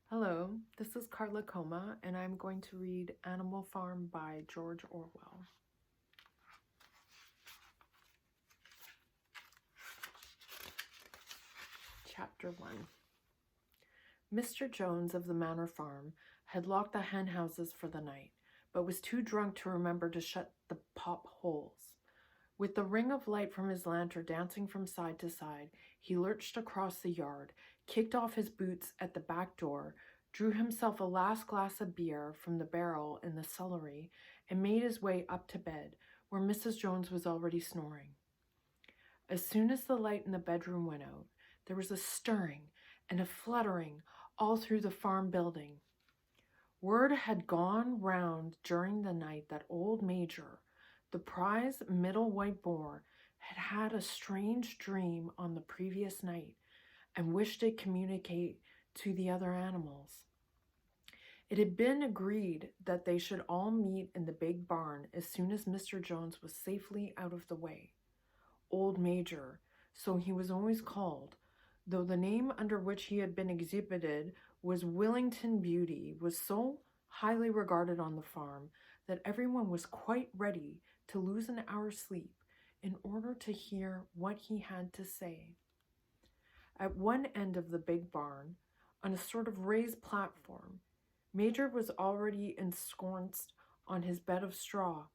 Hello, this is Carla Coma, and I'm going to read Animal Farm by George Orwell. Chapter 1. Mr. Jones of the Manor Farm had locked the hen houses for the night, but was too drunk to remember to shut the pop holes. With the ring of light from his lantern dancing from side to side, he lurched across the yard, kicked off his boots at the back door, drew himself a last glass of beer from the barrel in the scullery, and made his way up to bed, where Mrs. Jones was already snoring. As soon as the light in the bedroom went out, there was a stirring and a fluttering all through the farm building. Word had gone round during the night that old Major, the prize middle white boar, had had a strange dream on the previous night and wished to communicate to the other animals. It had been agreed that they should all meet in the big barn as soon as Mr. Jones was safely out of the way. Old Major, so he was always called, though the name under which he had been exhibited was Willington Beauty, was so highly regarded on the farm that everyone was quite ready to lose an hour's sleep in order to hear what he had to say. At one end of the big barn, on a sort of raised platform, Major was already ensconced on his bed of straw,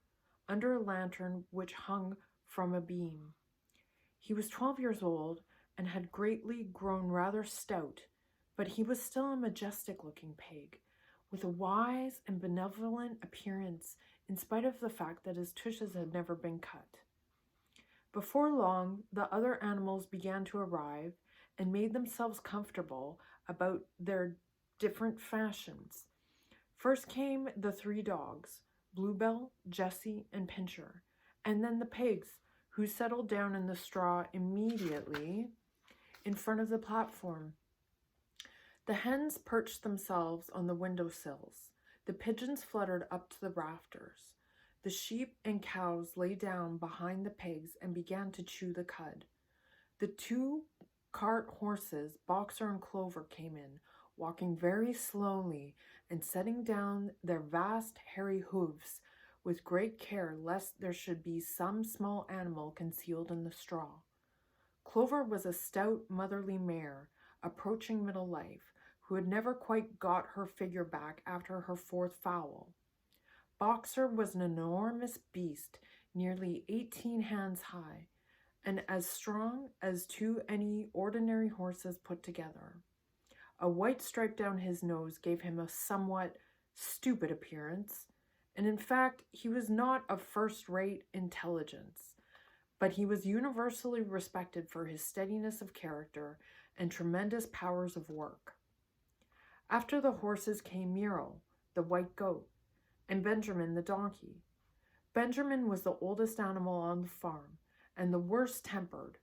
under a lantern which hung from a beam. He was 12 years old and had greatly grown rather stout, but he was still a majestic-looking pig, with a wise and benevolent appearance in spite of the fact that his tushes had never been cut. Before long, the other animals began to arrive and made themselves comfortable about their different fashions. First came the 3 dogs, Bluebell, Jessie, and Pincher, and then the pigs, who settled down in the straw immediately in front of the platform. The hens perched themselves on the window sills. The pigeons fluttered up to the rafters. The sheep and cows lay down behind the pigs and began to chew the cud. The 2 cart horses, Boxer and Clover, came in, walking very slowly and setting down their vast hairy hoofs with great care lest there should be some small animal concealed in the straw. Clover was a stout, motherly mare, approaching middle life, who had never quite got her figure back after her 4th foal. Boxer was an enormous beast, nearly 18 hands high, and as strong as any ordinary horses put together. A white stripe down his nose gave him a somewhat stupid appearance, and in fact he was not of first-rate intelligence, but he was universally respected for his steadiness of character and tremendous powers of work. After the horses came Miro, the white goat, and Benjamin, the donkey. Benjamin was the oldest animal on the farm, and the worst tempered.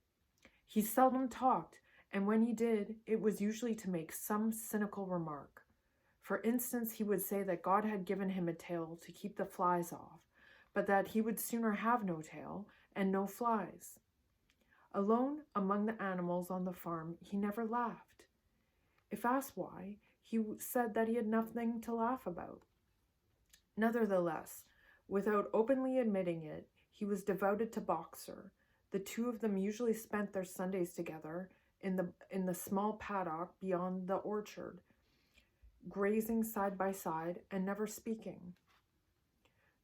He seldom talked, and when he did, it was usually to make some cynical remark. For instance, he would say that God had given him a tail to keep the flies off, but that he would sooner have no tail and no flies. Alone among the animals on the farm, he never laughed. If asked why, he said that he had nothing to laugh about. Nevertheless, without openly admitting it, he was devoted to Boxer. The 2 of them usually spent their Sundays together in the small paddock beyond the orchard, grazing side by side and never speaking.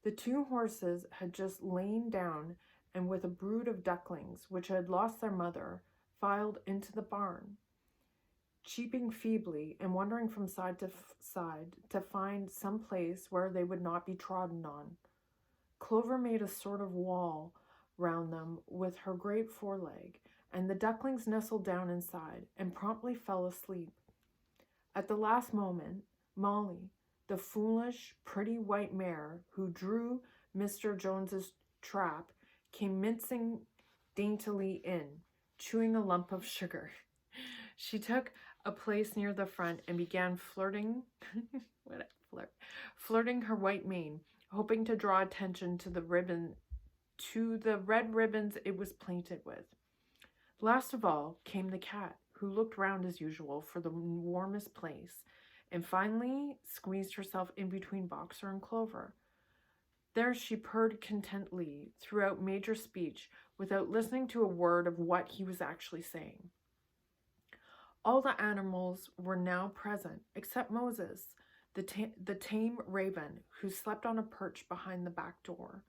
The 2 horses had just lain down, and with a brood of ducklings, which had lost their mother, filed into the barn, cheeping feebly and wandering from side to side to find some place where they would not be trodden on. Clover made a sort of wall round them with her great foreleg, and the ducklings nestled down inside and promptly fell asleep. At the last moment, Molly, the foolish, pretty white mare who drew Mr. Jones's trap, came mincing daintily in, chewing a lump of sugar. She took a place near the front and began flirting her white mane, hoping to draw attention to the red ribbons it was painted with. Last of all came the cat, who looked round as usual for the warmest place, and finally squeezed herself in between Boxer and Clover. There she purred contentedly throughout Major's speech without listening to a word of what he was actually saying. All the animals were now present, except Moses, the tame raven, who slept on a perch behind the back door.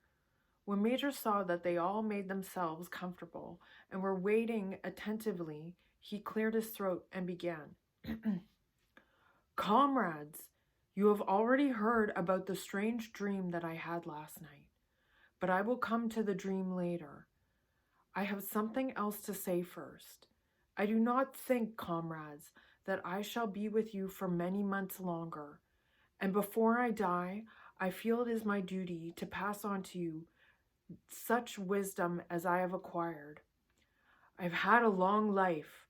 When Major saw that they all made themselves comfortable and were waiting attentively, he cleared his throat and began. Comrades, you have already heard about the strange dream that I had last night, but I will come to the dream later. I have something else to say first. I do not think, comrades, that I shall be with you for many months longer, and before I die, I feel it is my duty to pass on to you such wisdom as I have acquired. I've had a long life.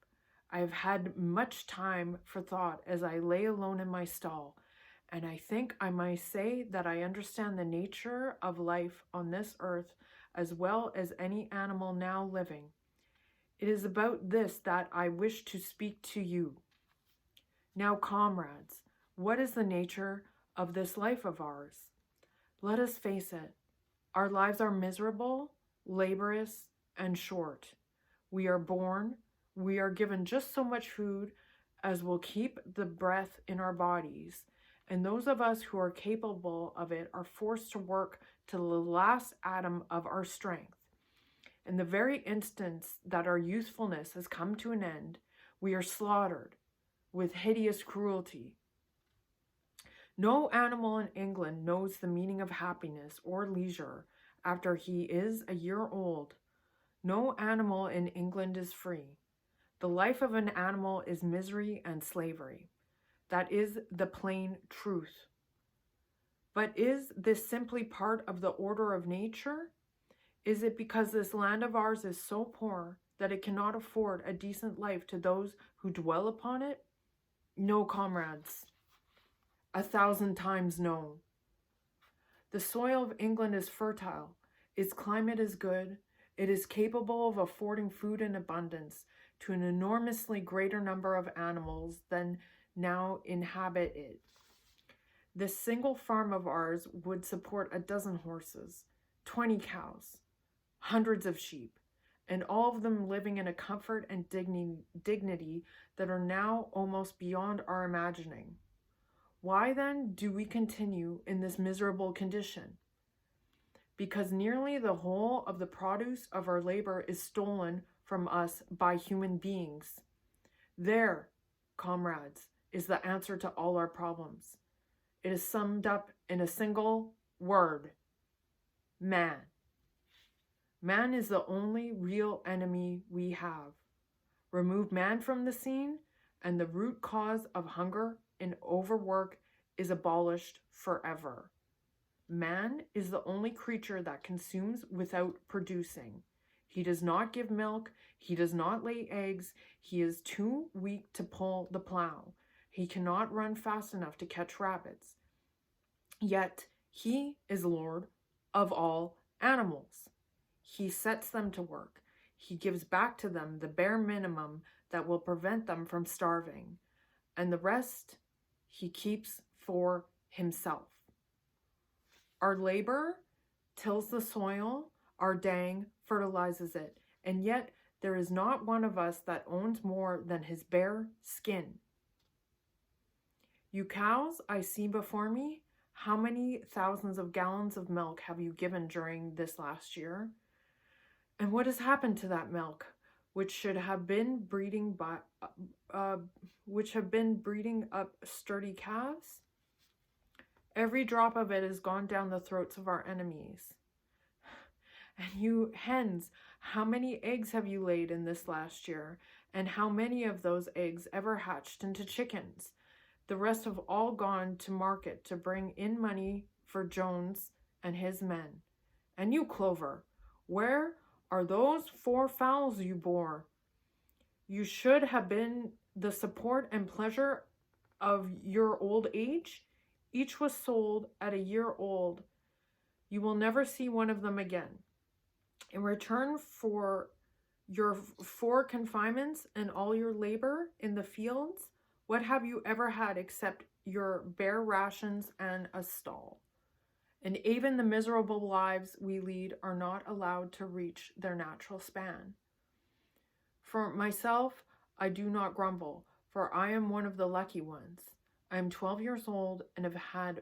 I have had much time for thought as I lay alone in my stall, and I think I might say that I understand the nature of life on this earth as well as any animal now living. It is about this that I wish to speak to you. Now, comrades, what is the nature of this life of ours? Let us face it. Our lives are miserable, laborious, and short. We are born, we are given just so much food as will keep the breath in our bodies, and those of us who are capable of it are forced to work to the last atom of our strength. In the very instant that our youthfulness has come to an end, we are slaughtered with hideous cruelty. No animal in England knows the meaning of happiness or leisure after he is a year old. No animal in England is free. The life of an animal is misery and slavery. That is the plain truth. But is this simply part of the order of nature? Is it because this land of ours is so poor that it cannot afford a decent life to those who dwell upon it? No, comrades. 1,000 times no. The soil of England is fertile. Its climate is good. It is capable of affording food in abundance to an enormously greater number of animals than now inhabit it. This single farm of ours would support 12 horses, 20 cows, hundreds of sheep, and all of them living in a comfort and dignity that are now almost beyond our imagining. Why then do we continue in this miserable condition? Because nearly the whole of the produce of our labor is stolen from us by human beings. There, comrades, is the answer to all our problems. It is summed up in a single word: man. Man is the only real enemy we have. Remove man from the scene, and the root cause of hunger and overwork is abolished forever. Man is the only creature that consumes without producing. He does not give milk. He does not lay eggs. He is too weak to pull the plow. He cannot run fast enough to catch rabbits. Yet he is Lord of all animals. He sets them to work. He gives back to them the bare minimum that will prevent them from starving, and the rest he keeps for himself. Our labor tills the soil, our dang fertilizes it, and yet there is not one of us that owns more than his bare skin. You cows I see before me, how many thousands of gallons of milk have you given during this last year? And what has happened to that milk, which should have been breeding up sturdy calves? Every drop of it has gone down the throats of our enemies. And you hens, how many eggs have you laid in this last year? And how many of those eggs ever hatched into chickens? The rest have all gone to market to bring in money for Jones and his men. And you, Clover, where are those 4 fowls you bore? You should have been the support and pleasure of your old age. Each was sold at a year old. You will never see one of them again. In return for your 4 confinements and all your labor in the fields, What have you ever had except your bare rations and a stall? And even the miserable lives we lead are not allowed to reach their natural span. For myself, I do not grumble, for I am one of the lucky ones. I am 12 years old and have had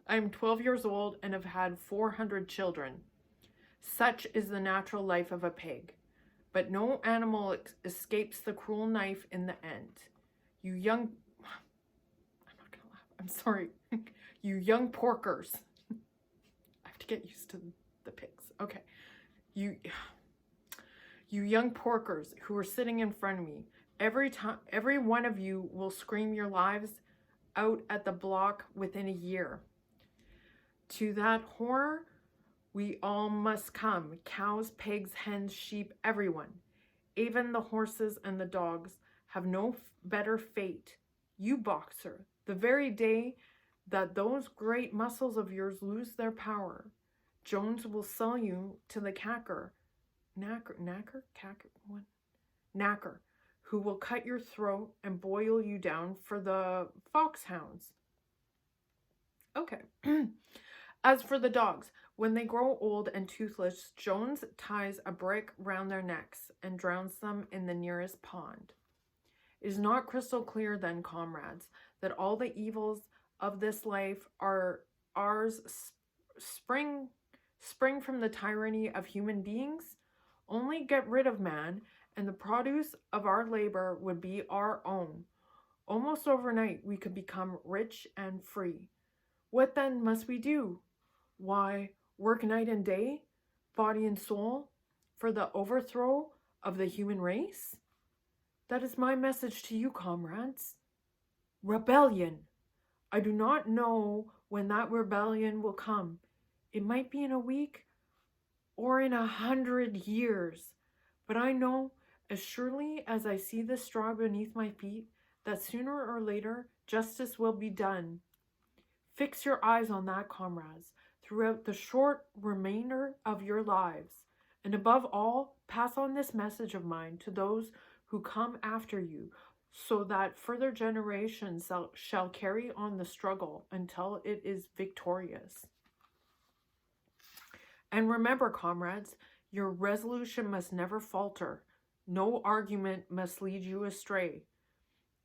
I'm 12 years old and have had 400 children. Such is the natural life of a pig. But no animal escapes the cruel knife in the end. You young... I'm not gonna laugh. I'm sorry. You young porkers. I have to get used to the pigs. Okay. You young porkers who are sitting in front of me. Every one of you will scream your lives out at the block within a year. To that horror, we all must come. Cows, pigs, hens, sheep, everyone. Even the horses and the dogs have no better fate. You boxer, the very day that those great muscles of yours lose their power, Jones will sell you to the knacker, who will cut your throat and boil you down for the foxhounds. Okay. As for the dogs, when they grow old and toothless, Jones ties a brick round their necks and drowns them in the nearest pond. It is not crystal clear then, comrades, that all the evils of this life are ours spring from the tyranny of human beings? Only get rid of man, and the produce of our labor would be our own. Almost overnight we could become rich and free. What then must we do? Why, work night and day, body and soul, for the overthrow of the human race? That is my message to you, comrades. Rebellion. I do not know when that rebellion will come. It might be in a week or in 100 years. But I know, as surely as I see the straw beneath my feet, that sooner or later justice will be done. Fix your eyes on that, comrades, throughout the short remainder of your lives. And above all, pass on this message of mine to those who come after you, so that further generations shall carry on the struggle until it is victorious. And remember, comrades, your resolution must never falter. No argument must lead you astray.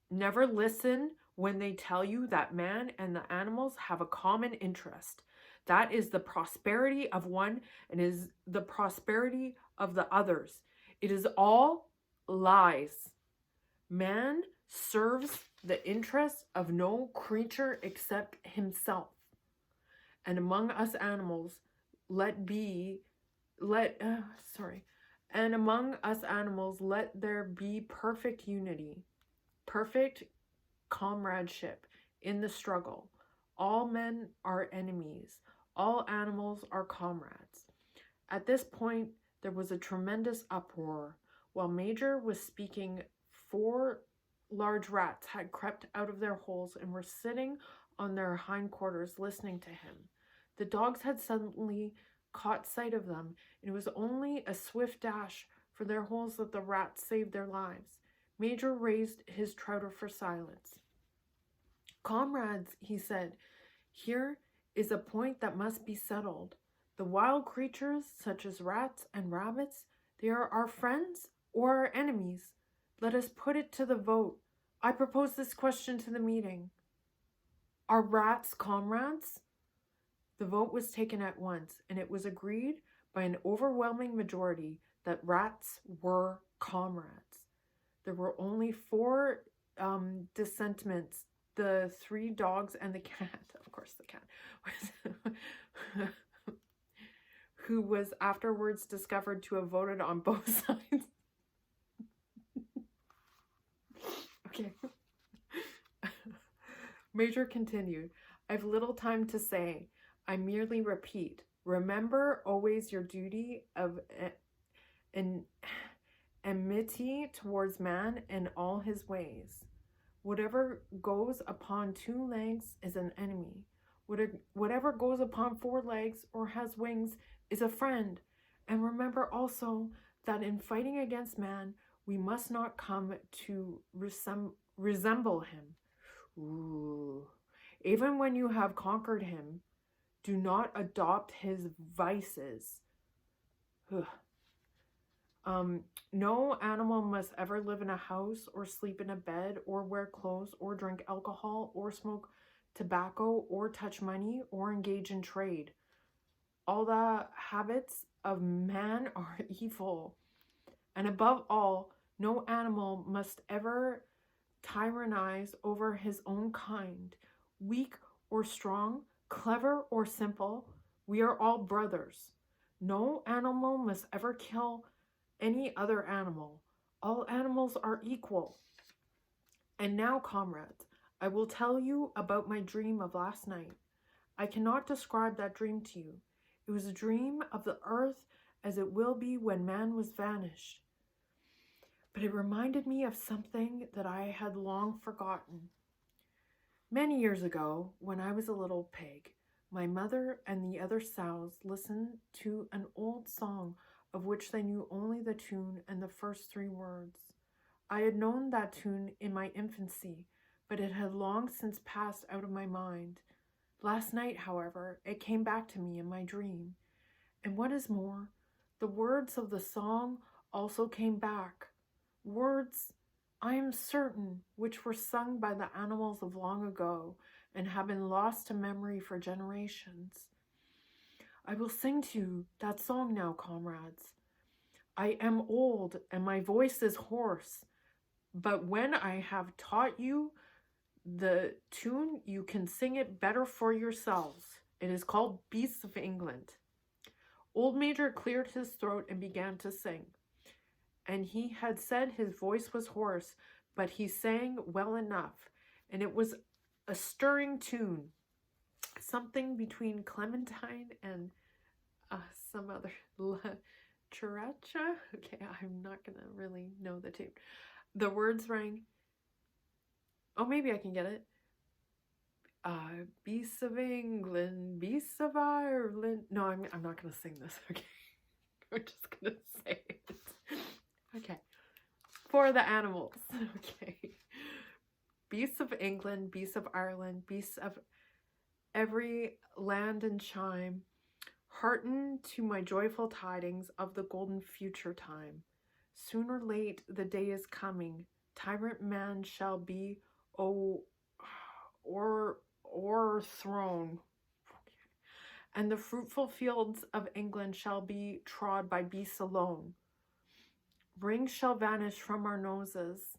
Never listen when they tell you that man and the animals have a common interest. That is the prosperity of one and is the prosperity of the others. It is all lies. Man serves the interests of no creature except himself. And among us animals, let there be perfect unity, perfect comradeship in the struggle. All men are enemies. All animals are comrades. At this point, there was a tremendous uproar. While Major was speaking, 4 large rats had crept out of their holes and were sitting on their hindquarters listening to him. The dogs had suddenly caught sight of them, and it was only a swift dash for their holes that the rats saved their lives. Major raised his trouter for silence. Comrades, he said, here is a point that must be settled. The wild creatures, such as rats and rabbits, they are our friends or our enemies. Let us put it to the vote. I propose this question to the meeting. Are rats comrades? The vote was taken at once, and it was agreed by an overwhelming majority that rats were comrades. There were only 4 dissentments, the 3 dogs and the cat, of course the cat, who was afterwards discovered to have voted on both sides. Okay. Major continued, I've little time to say. I merely repeat, remember always your duty of enmity towards man and all his ways. Whatever goes upon 2 legs is an enemy. Whatever goes upon 4 legs or has wings is a friend. And remember also that in fighting against man, we must not come to resemble him. Ooh. Even when you have conquered him, do not adopt his vices. No animal must ever live in a house or sleep in a bed or wear clothes or drink alcohol or smoke tobacco or touch money or engage in trade. All the habits of man are evil. And above all, no animal must ever tyrannize over his own kind, weak or strong, clever or simple. We are all brothers. No animal must ever kill any other animal. All animals are equal. And now, comrades, I will tell you about my dream of last night. I cannot describe that dream to you. It was a dream of the earth as it will be when man was vanished. But it reminded me of something that I had long forgotten. Many years ago, when I was a little pig, my mother and the other sows listened to an old song of which they knew only the tune and the first 3 words. I had known that tune in my infancy, but it had long since passed out of my mind. Last night, however, it came back to me in my dream. And what is more, the words of the song also came back. Words, I am certain, which were sung by the animals of long ago and have been lost to memory for generations. I will sing to you that song now, comrades. I am old and my voice is hoarse, but when I have taught you the tune, you can sing it better for yourselves. It is called Beasts of England. Old Major cleared his throat and began to sing. And he had said his voice was hoarse, but he sang well enough, and it was a stirring tune, something between Clementine and some other Characha. Okay, I'm not gonna really know the tune. The words rang. Oh, maybe I can get it. Beasts of England, beasts of Ireland. No, I'm not gonna sing this. Okay, I'm just gonna say it. Okay, for the animals. Okay, beasts of England, beasts of Ireland, beasts of every land and chime, hearten to my joyful tidings of the golden future time. Soon or late the day is coming, tyrant man shall be o'erthrown, and the fruitful fields of England shall be trod by beasts alone. Rings shall vanish from our noses,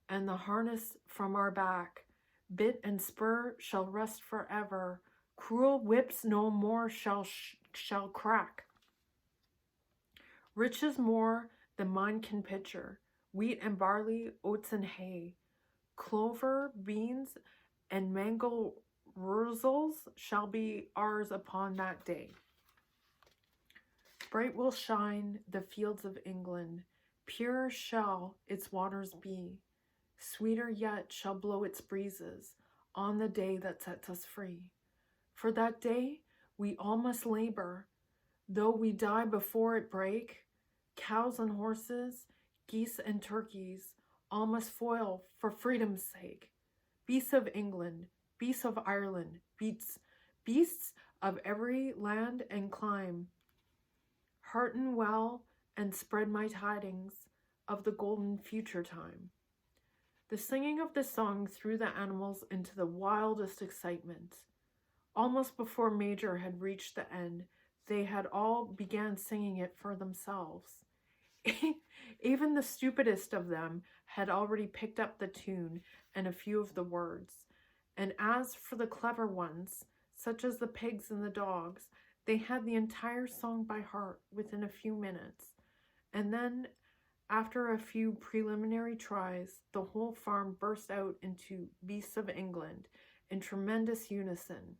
and the harness from our back. Bit and spur shall rest forever. Cruel whips no more shall crack. Riches more than mine can picture, wheat and barley, oats and hay, clover, beans, and mango wurzels shall be ours upon that day. Bright will shine the fields of England, pure shall its waters be, sweeter yet shall blow its breezes on the day that sets us free. For that day we all must labor, though we die before it break. Cows and horses, geese and turkeys, all must foil for freedom's sake. Beasts of England, beasts of Ireland, beasts of every land and clime, hearten well and spread my tidings of the golden future time. The singing of the song threw the animals into the wildest excitement. Almost before Major had reached the end, they had all began singing it for themselves. Even the stupidest of them had already picked up the tune and a few of the words. And as for the clever ones, such as the pigs and the dogs, they had the entire song by heart within a few minutes. And then, after a few preliminary tries, the whole farm burst out into Beasts of England in tremendous unison.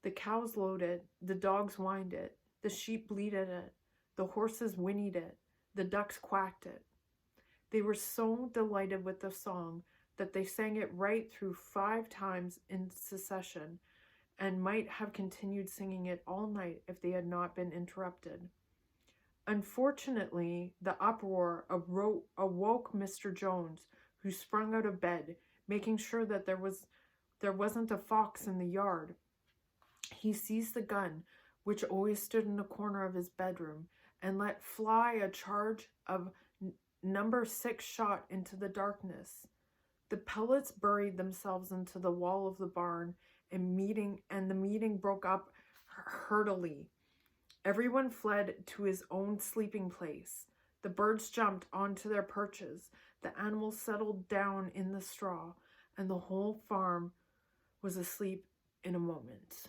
The cows lowed it, the dogs whined it, the sheep bleated it, the horses whinnied it, the ducks quacked it. They were so delighted with the song that they sang it right through 5 times in succession, and might have continued singing it all night if they had not been interrupted. Unfortunately, the uproar awoke Mr. Jones, who sprung out of bed, making sure that there wasn't a fox in the yard. He seized the gun, which always stood in the corner of his bedroom, and let fly a charge of number 6 shot into the darkness. The pellets buried themselves into the wall of the barn, and the meeting broke up hurriedly. Everyone fled to his own sleeping place. The birds jumped onto their perches, the animals settled down in the straw, and the whole farm was asleep in a moment.